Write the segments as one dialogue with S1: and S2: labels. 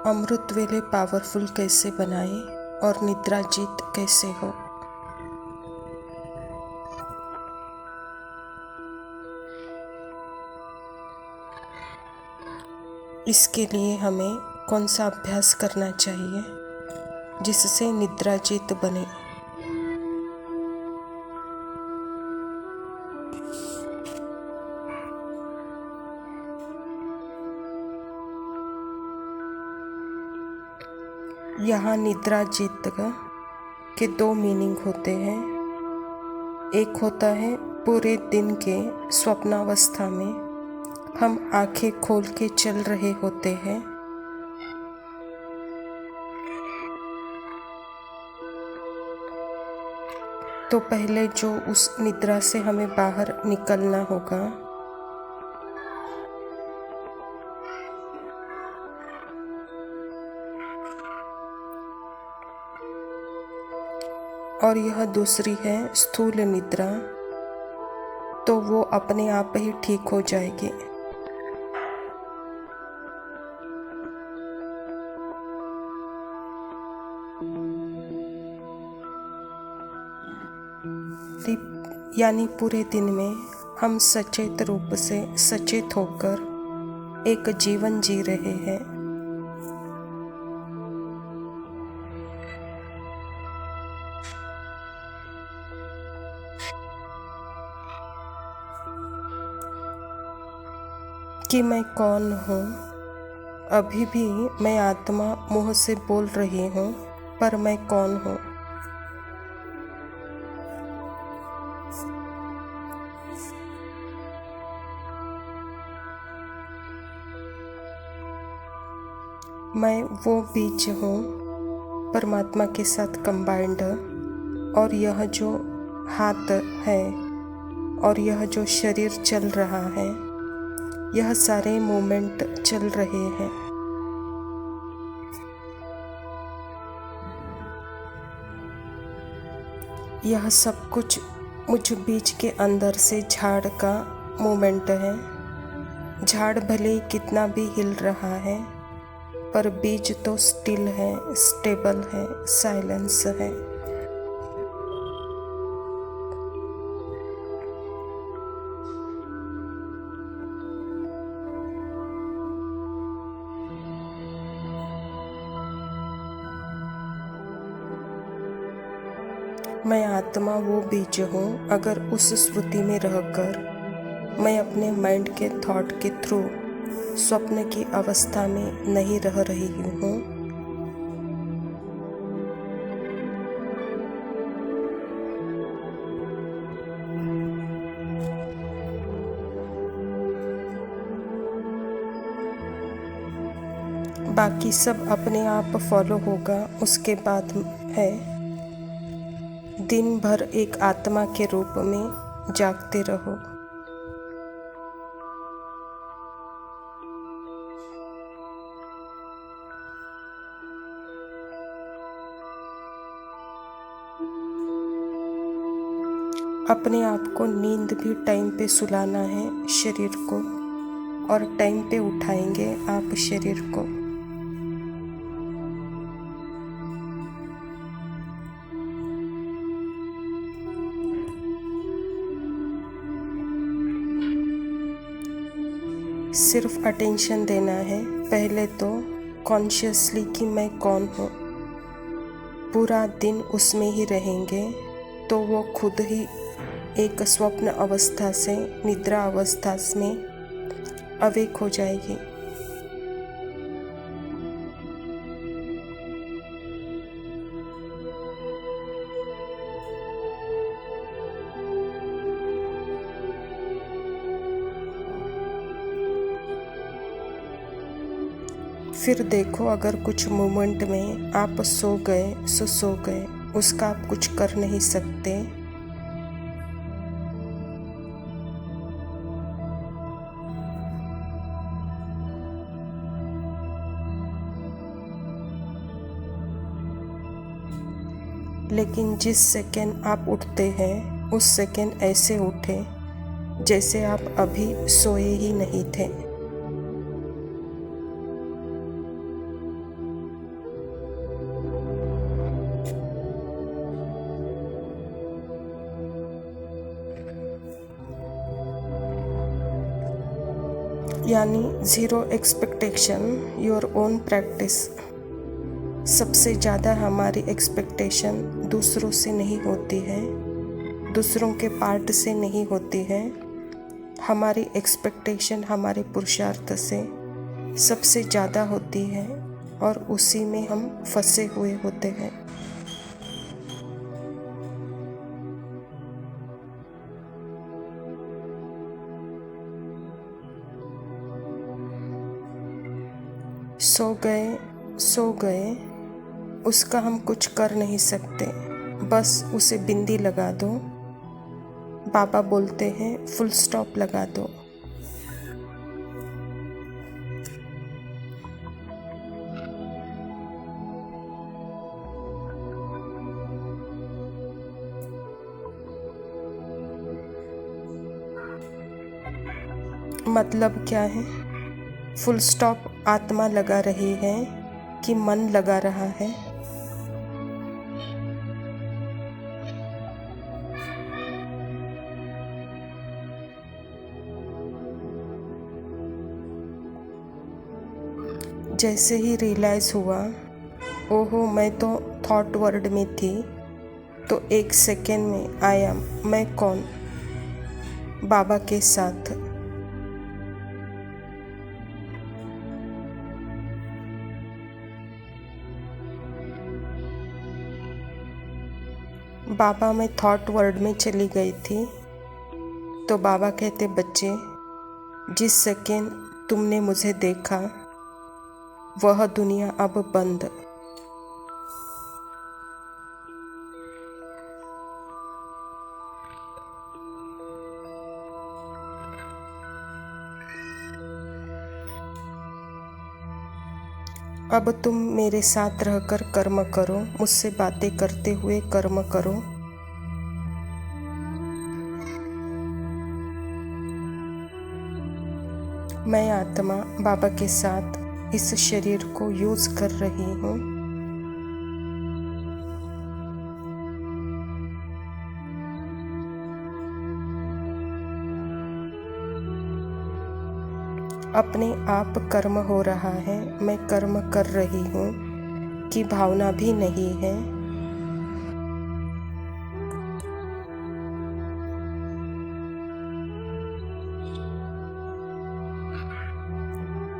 S1: अमृत वेले पावरफुल कैसे बनाए और निद्रा जीत कैसे हो। इसके लिए हमें कौन सा अभ्यास करना चाहिए जिससे निद्रा जीत बने। यहाँ निद्रा जीत के दो मीनिंग होते हैं। एक होता है पूरे दिन के स्वप्नावस्था में हम आंखें खोल के चल रहे होते हैं, तो पहले जो उस निद्रा से हमें बाहर निकलना होगा, और यह दूसरी है स्थूल निद्रा, तो वो अपने आप ही ठीक हो जाएगी। यानी पूरे दिन में हम सचेत रूप से सचेत होकर एक जीवन जी रहे हैं। कि मैं कौन हूँ। अभी भी मैं आत्मा मुँह से बोल रही हूँ, पर मैं कौन हूँ। मैं वो बीज हूँ परमात्मा के साथ कंबाइंड, और यह जो हाथ है और यह जो शरीर चल रहा है, यह सारे मूवमेंट चल रहे हैं। यह सब कुछ मुझ बीज के अंदर से झाड़ का मूवमेंट है। झाड़ भले ही कितना भी हिल रहा है, पर बीज तो स्टिल है, स्टेबल है, साइलेंस है। मैं आत्मा वो बीज हूँ। अगर उस स्मृति में रहकर मैं अपने माइंड के थॉट के थ्रू स्वप्न की अवस्था में नहीं रह रही हूँ, बाकी सब अपने आप फॉलो होगा। उसके बाद है दिन भर एक आत्मा के रूप में जागते रहो। अपने आप को नींद भी टाइम पे सुलाना है शरीर को, और टाइम पे उठाएंगे आप शरीर को। सिर्फ अटेंशन देना है पहले तो कॉन्शियसली कि मैं कौन हूँ। पूरा दिन उसमें ही रहेंगे तो वो खुद ही एक स्वप्न अवस्था से निद्रा अवस्था में अवेक हो जाएगी। फिर देखो, अगर कुछ मोमेंट में आप सो गए सो गए, उसका आप कुछ कर नहीं सकते। लेकिन जिस सेकंड आप उठते हैं उस सेकंड ऐसे उठे जैसे आप अभी सोए ही नहीं थे। यानी zero expectation your own practice. सबसे ज़्यादा हमारी एक्सपेक्टेशन दूसरों से नहीं होती है, दूसरों के पार्ट से नहीं होती है। हमारी एक्सपेक्टेशन हमारे पुरुषार्थ से सबसे ज़्यादा होती है और उसी में हम फंसे हुए होते हैं। सो गए उसका हम कुछ कर नहीं सकते, बस उसे बिंदी लगा दो। बाबा बोलते हैं फुल स्टॉप लगा दो। मतलब क्या है? फुल स्टॉप आत्मा लगा रही है कि मन लगा रहा है? जैसे ही रियलाइज़ हुआ, ओहो मैं तो थॉट वर्ल्ड में थी, तो एक सेकेंड में आया मैं कौन, बाबा के साथ। बाबा मैं थॉट वर्ल्ड में चली गई थी, तो बाबा कहते बच्चे जिस सेकेंड तुमने मुझे देखा वह दुनिया अब बंद। अब तुम मेरे साथ रहकर कर्म करो, मुझसे बातें करते हुए कर्म करो। मैं आत्मा बाबा के साथ इस शरीर को यूज कर रही हूँ। अपने आप कर्म हो रहा है, मैं कर्म कर रही हूँ की भावना भी नहीं है।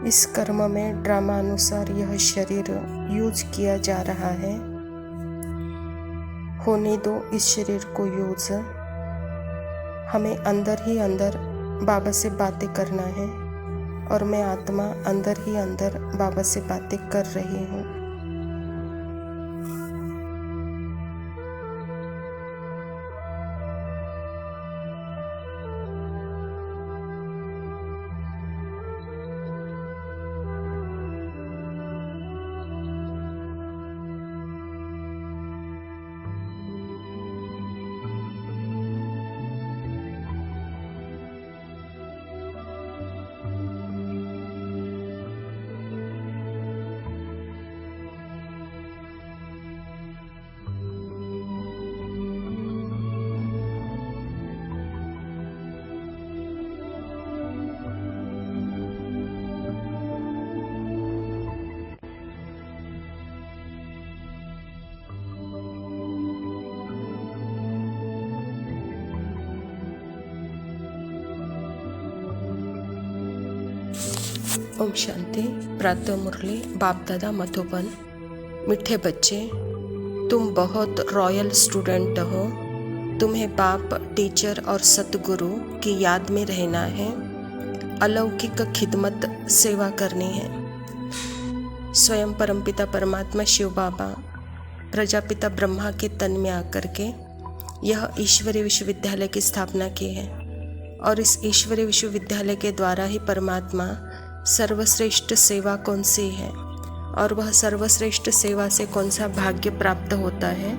S1: इस कर्म में ड्रामा अनुसार यह शरीर यूज किया जा रहा है। होने दो इस शरीर को यूज। हमें अंदर ही अंदर बाबा से बातें करना है और मैं आत्मा अंदर ही अंदर बाबा से बातें कर रही हूँ। ओम शांति। प्रातः मुरली। बाप दादा मधुबन। मीठे बच्चे, तुम बहुत रॉयल स्टूडेंट हो। तुम्हें बाप, टीचर और सतगुरु की याद में रहना है। अलौकिक खिदमत सेवा करनी है। स्वयं परमपिता परमात्मा शिव बाबा प्रजापिता ब्रह्मा के तन में आकर के यह ईश्वरीय विश्वविद्यालय की स्थापना की है और इस ईश्वरीय विश्वविद्यालय के द्वारा ही परमात्मा सर्वश्रेष्ठ सेवा कौन सी है और वह सर्वश्रेष्ठ सेवा से कौन सा भाग्य प्राप्त होता है,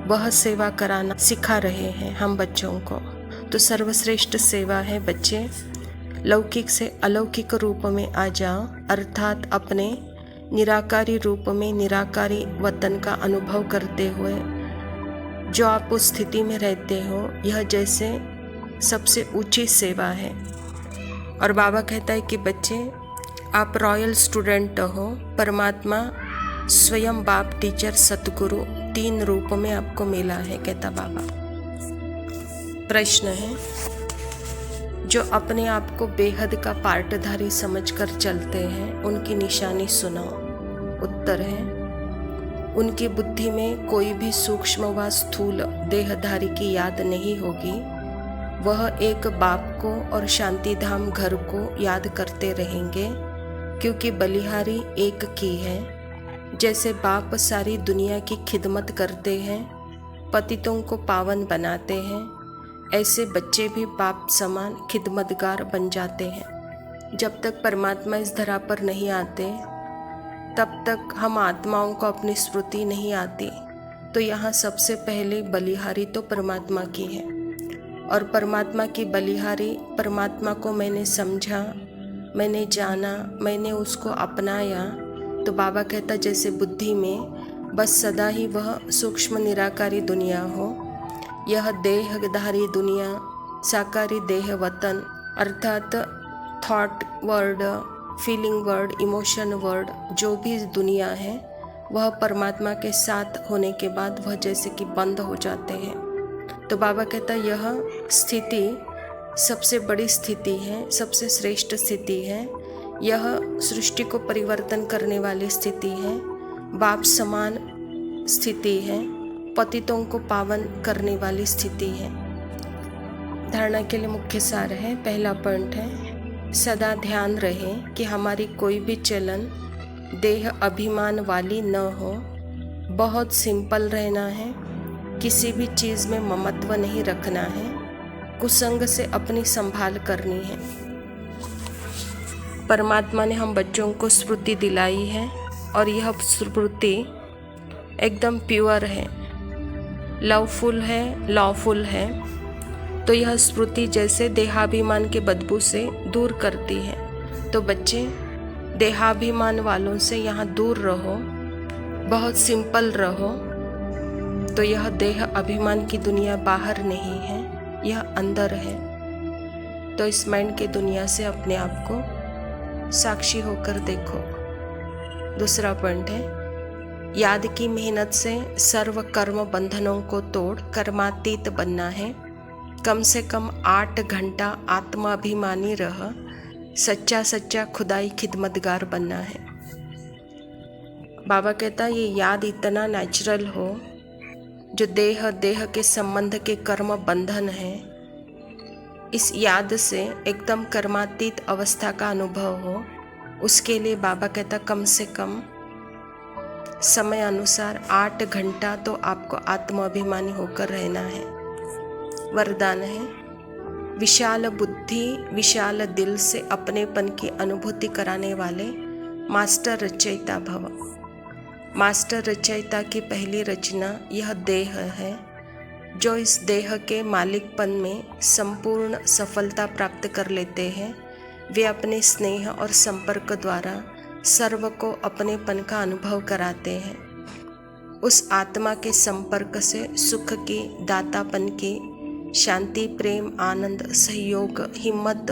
S1: वह सेवा कराना सिखा रहे हैं हम बच्चों को। तो सर्वश्रेष्ठ सेवा है बच्चे, लौकिक से अलौकिक रूप में आ जाओ, अर्थात अपने निराकारी रूप में निराकारी वतन का अनुभव करते हुए जो आप उस स्थिति में रहते हो, यह जैसे सबसे ऊंची सेवा है। और बाबा कहता है कि बच्चे आप रॉयल स्टूडेंट हो, परमात्मा स्वयं बाप, टीचर, सतगुरु 3 रूप में आपको मिला है, कहता बाबा। प्रश्न है, जो अपने आप को बेहद का पार्टधारी समझकर चलते हैं उनकी निशानी सुनाओ। उत्तर है, उनकी बुद्धि में कोई भी सूक्ष्म व स्थूल देहधारी की याद नहीं होगी। वह एक बाप को और शांति धाम घर को याद करते रहेंगे, क्योंकि बलिहारी एक की है। जैसे बाप सारी दुनिया की खिदमत करते हैं, पतितों को पावन बनाते हैं, ऐसे बच्चे भी बाप समान खिदमतगार बन जाते हैं। जब तक परमात्मा इस धरा पर नहीं आते तब तक हम आत्माओं को अपनी स्मृति नहीं आती। तो यहाँ सबसे पहले बलिहारी तो परमात्मा की है, और परमात्मा की बलिहारी, परमात्मा को मैंने समझा, मैंने जाना, मैंने उसको अपनाया। तो बाबा कहता जैसे बुद्धि में बस सदा ही वह सूक्ष्म निराकारी दुनिया हो, यह देहधारी दुनिया साकारी देह वतन अर्थात thought world, feeling world, emotion world, जो भी दुनिया है वह परमात्मा के साथ होने के बाद वह जैसे कि बंद हो जाते हैं। तो बाबा कहता यह स्थिति सबसे बड़ी स्थिति है, सबसे श्रेष्ठ स्थिति है। यह सृष्टि को परिवर्तन करने वाली स्थिति है, बाप समान स्थिति है, पतितों को पावन करने वाली स्थिति है। धारणा के लिए मुख्य सार है। पहला पॉइंट है, सदा ध्यान रहे कि हमारी कोई भी चलन देह अभिमान वाली न हो। बहुत सिंपल रहना है, किसी भी चीज़ में ममत्व नहीं रखना है, कुसंग से अपनी संभाल करनी है। परमात्मा ने हम बच्चों को स्मृति दिलाई है और यह स्मृति एकदम प्योर है, लवफुल है, लॉफुल है। तो यह स्मृति जैसे देहाभिमान के बदबू से दूर करती है। तो बच्चे देहाभिमान वालों से यहाँ दूर रहो, बहुत सिंपल रहो। तो यह देह अभिमान की दुनिया बाहर नहीं है, यह अंदर है। तो इस माइंड की दुनिया से अपने आप को साक्षी होकर देखो। दूसरा पॉइंट है, याद की मेहनत से सर्व कर्म बंधनों को तोड़ कर्मातीत बनना है। कम से कम 8 घंटा आत्माभिमानी रह सच्चा सच्चा खुदाई खिदमतगार बनना है। बाबा कहता ये याद इतना नेचुरल हो, जो देह के संबंध के कर्म बंधन है, इस याद से एकदम कर्मातीत अवस्था का अनुभव हो। उसके लिए बाबा कहता कम से कम समय अनुसार 8 घंटा तो आपको आत्माभिमानी होकर रहना है। वरदान है, विशाल बुद्धि विशाल दिल से अपनेपन की अनुभूति कराने वाले मास्टर रचयिता भव। मास्टर रचयिता की पहली रचना यह देह है। जो इस देह के मालिकपन में संपूर्ण सफलता प्राप्त कर लेते हैं, वे अपने स्नेह और संपर्क द्वारा सर्व को अपनेपन का अनुभव कराते हैं। उस आत्मा के संपर्क से सुख की, दातापन की, शांति, प्रेम, आनंद, सहयोग, हिम्मत,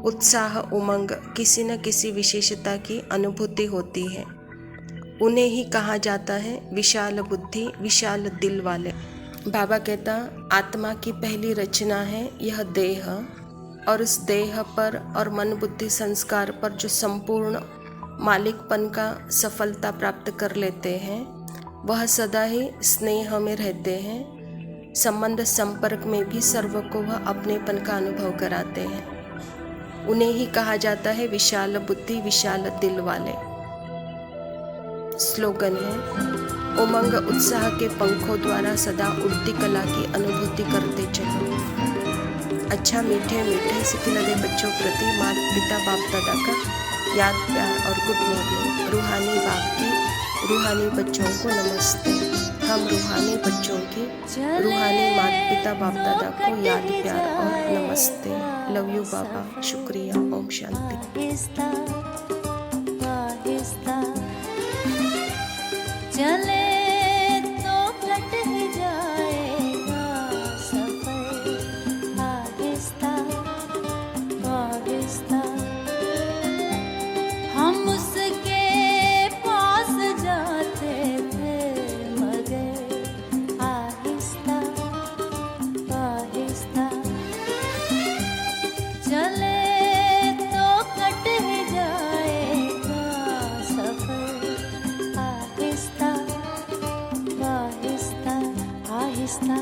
S1: उत्साह, उमंग, किसी न किसी विशेषता की अनुभूति होती है। उन्हें ही कहा जाता है विशाल बुद्धि विशाल दिल वाले। बाबा कहता आत्मा की पहली रचना है यह देह, और इस देह पर और मन बुद्धि संस्कार पर जो संपूर्ण मालिकपन का सफलता प्राप्त कर लेते हैं, वह सदा ही स्नेह में रहते हैं। संबंध संपर्क में भी सर्व को वह अपनेपन का अनुभव कराते हैं। उन्हें ही कहा जाता है विशाल बुद्धि विशाल दिल वाले। स्लोगन है, उमंग उत्साह के पंखों द्वारा सदा उड़ती कला की अनुभूति करते चलो। अच्छा मीठे मीठे सिखिलधे बच्चों प्रति माता पिता बाप दादा का याद प्यार और गुड मॉर्निंग। रूहानी बाप की रूहानी बच्चों को नमस्ते। हम रूहानी बच्चों की रूहानी माता पिता बाप दादा को याद प्यार और नमस्ते। लव यू बाबा, शुक्रिया, ओम शांति।
S2: चले तो कट ही जाएगा सफर, आहिस्ता आहिस्ता। आहिस्ता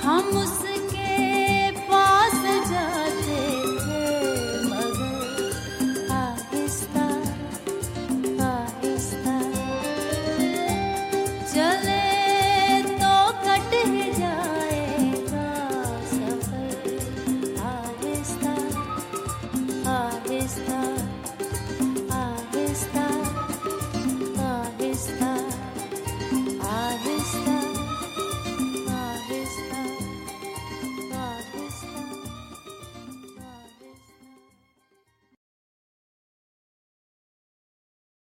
S2: हम उसके पास जाते थे मगर आहिस्ता आहिस्ता चले तो कट ही जाएगा सफर आहिस्ता आहिस्ता